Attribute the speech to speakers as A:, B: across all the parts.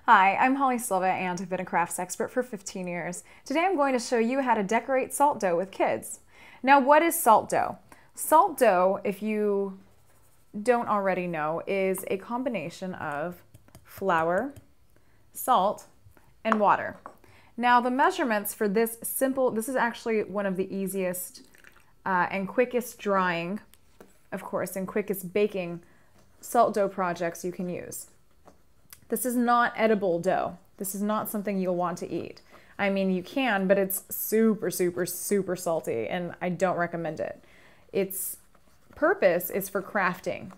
A: Hi, I'm Holly Silva and I've been a crafts expert for 15 years. Today I'm going to show you how to decorate salt dough with kids. Now, what is salt dough? Salt dough, if you don't already know, is a combination of flour, salt, and water. Now, the measurements for this is actually one of the easiest and quickest drying, of course, and quickest baking salt dough projects you can use. This is not edible dough. This is not something you'll want to eat. I mean, you can, but it's super, super, super salty, and I don't recommend it. Its purpose is for crafting.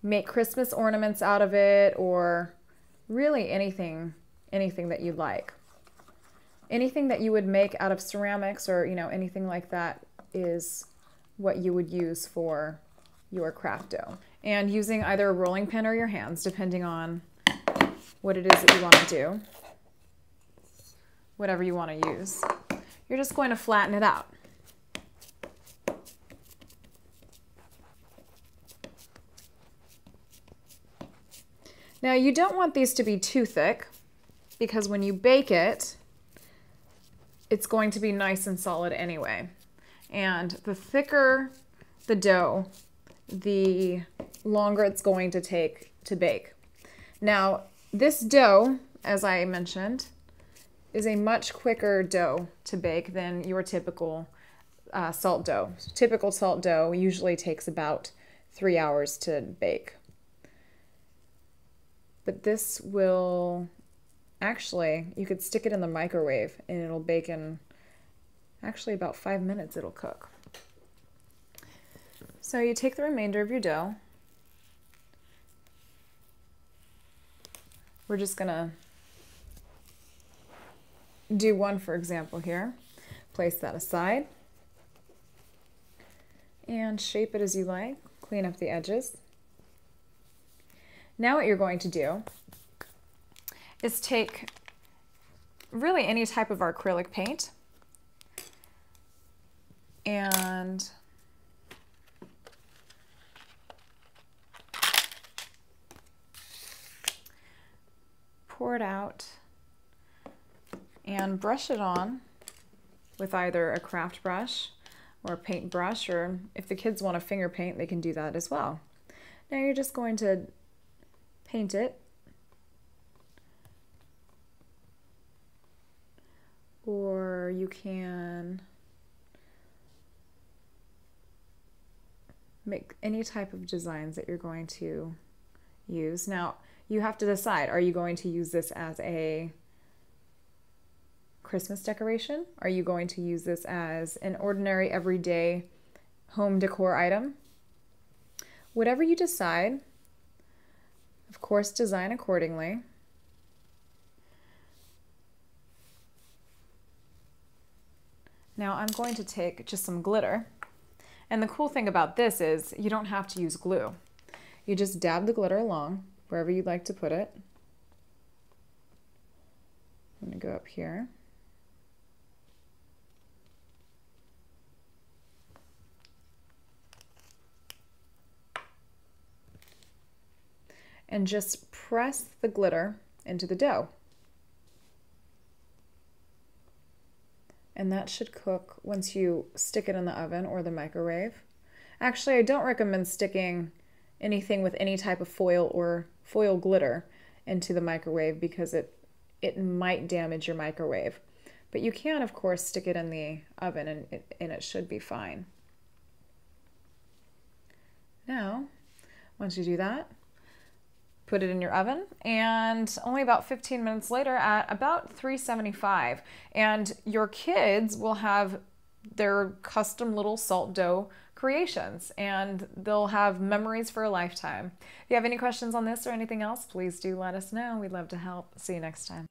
A: Make Christmas ornaments out of it, or really anything that you like. Anything that you would make out of ceramics or, anything like that is what you would use for your craft dough. And using either a rolling pin or your hands, depending on what it is that you want to do, whatever you want to use, you're just going to flatten it out. Now, you don't want these to be too thick, because when you bake it, it's going to be nice and solid anyway. And the thicker the dough, the longer it's going to take to bake. Now, this dough, as I mentioned, is a much quicker dough to bake than your typical salt dough. Typical salt dough usually takes about 3 hours to bake. But this will actually, you could stick it in the microwave and it'll bake in actually about 5 minutes it'll cook. So you take the remainder of your dough. We're just gonna do one, for example, here. Place that aside and shape it as you like. Clean up the edges. Now what you're going to do is take really any type of acrylic paint and pour it out and brush it on with either a craft brush or a paint brush, or if the kids want to finger paint, they can do that as well. Now you're just going to paint it, or you can make any type of designs that you're going to use. Now, you have to decide, are you going to use this as a Christmas decoration? Are you going to use this as an ordinary, everyday home decor item? Whatever you decide, of course, design accordingly. Now I'm going to take just some glitter. And the cool thing about this is you don't have to use glue. You just dab the glitter along wherever you'd like to put it. I'm going to go up here. And just press the glitter into the dough. And that should cook once you stick it in the oven or the microwave. Actually, I don't recommend sticking anything with any type of foil or foil glitter into the microwave because it might damage your microwave. But you can, of course, stick it in the oven and it should be fine. Now, once you do that, put it in your oven, and only about 15 minutes later at about 375. And your kids will have their custom little salt dough creations, and they'll have memories for a lifetime. If you have any questions on this or anything else, please do let us know. We'd love to help. See you next time.